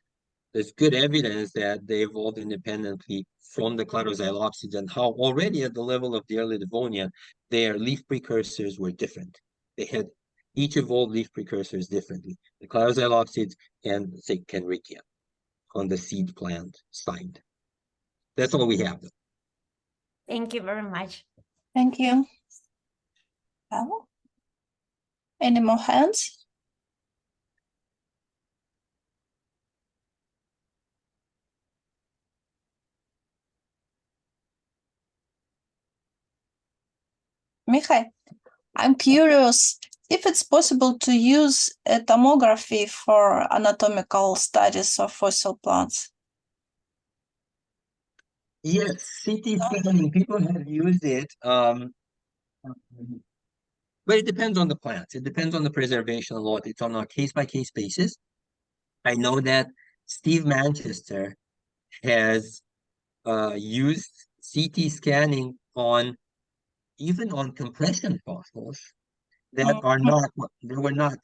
there's good evidence that they evolved independently from the cladozylopsids and how already at the level of the early Devonian, their leaf precursors were different. They had each evolved leaf precursors differently. The cladozylopsids and, say, Kenrickia on the seed plant side. That's all we have. Thank you very much. Thank you. Well, any more hands? Mihai, I'm curious if it's possible to use a tomography for anatomical studies of fossil plants. Yes, CT scanning, people have used it. but it depends on the plants. It depends on the preservation a lot. It's on a case-by-case basis. I know that Steve Manchester has used CT scanning on even on compression fossils that are not, they were not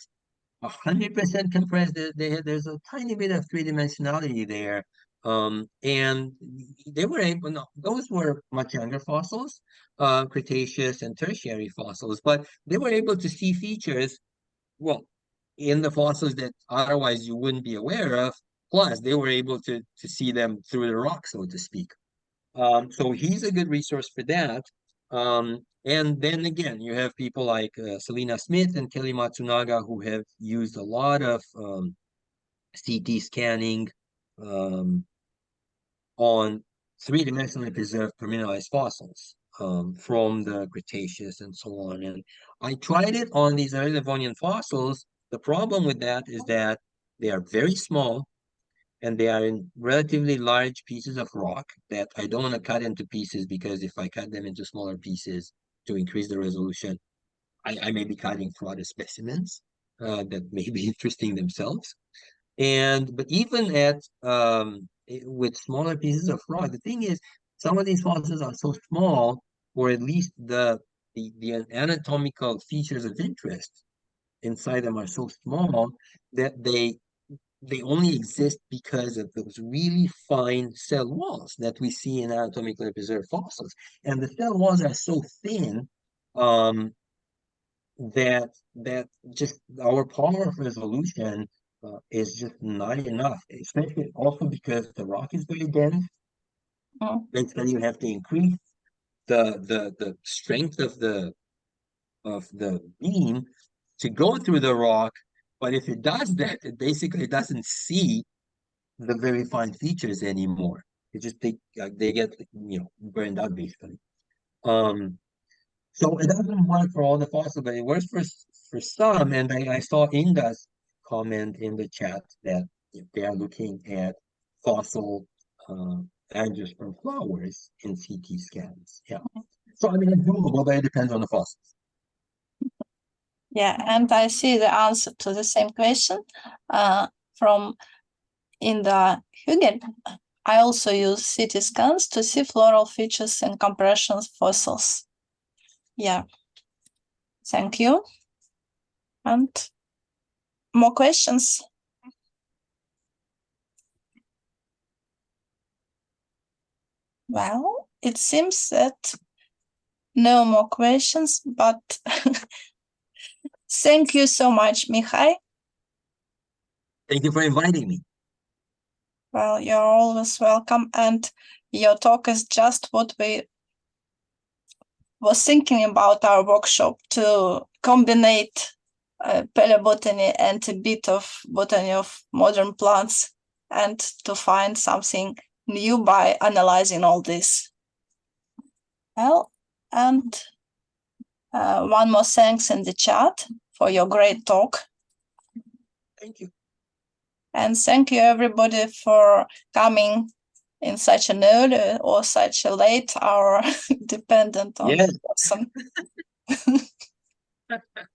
100% compressed. There's a tiny bit of three-dimensionality there. And they were able, no, those were much younger fossils, Cretaceous and Tertiary fossils, but they were able to see features, well, in the fossils that otherwise you wouldn't be aware of. Plus, they were able to see them through the rock, so to speak. So he's a good resource for that. And then again, you have people like Selena Smith and Kelly Matsunaga who have used a lot of CT scanning on three-dimensionally preserved permineralized fossils from the Cretaceous and so on. And I tried it on these early Devonian fossils. The problem with that is that they are very small and they are in relatively large pieces of rock that I don't want to cut into pieces, because if I cut them into smaller pieces to increase the resolution, I may be cutting through other specimens that may be interesting themselves. But even at with smaller pieces of rock, the thing is, some of these fossils are so small, or at least the anatomical features of interest inside them are so small that they only exist because of those really fine cell walls that we see in anatomically preserved fossils. And the cell walls are so thin that just our power of resolution is just not enough, especially also because the rock is very dense. Basically, you have to increase the strength of the beam to go through the rock. But if it does that, it basically doesn't see the very fine features anymore. It just they get burned out basically. So it doesn't work for all the fossils, but it works for some. And I saw Inda's comment in the chat that they are looking at fossil angiosperm flowers in CT scans. Yeah. So I mean, it's doable, but it depends on the fossils. Yeah, and I see the answer to the same question from Inda Hugen. I also use CT scans to see floral features in compression fossils. Yeah, thank you. And more questions? Well, it seems that no more questions, but thank you so much, Mihai. Thank you for inviting me. Well, you're always welcome, and your talk is just what we was thinking about our workshop, to combine paleobotany and a bit of botany of modern plants, and to find something new by analyzing all this. Well, and one more thanks in the chat for your great talk. Thank you. And thank you everybody for coming in such an early or such a late hour, dependent on the person.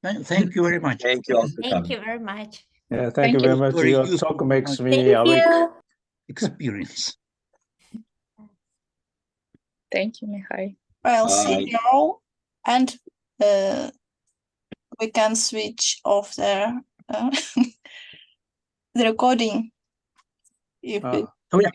Thank you very much. Thank you all for Thank coming. you very much. Yeah, thank you very much. Very Your useful. talk makes me Thank awake. you. Experience. Thank you, Mihai. Well, see Bye. you all, and we can switch off the recording if it Oh yeah.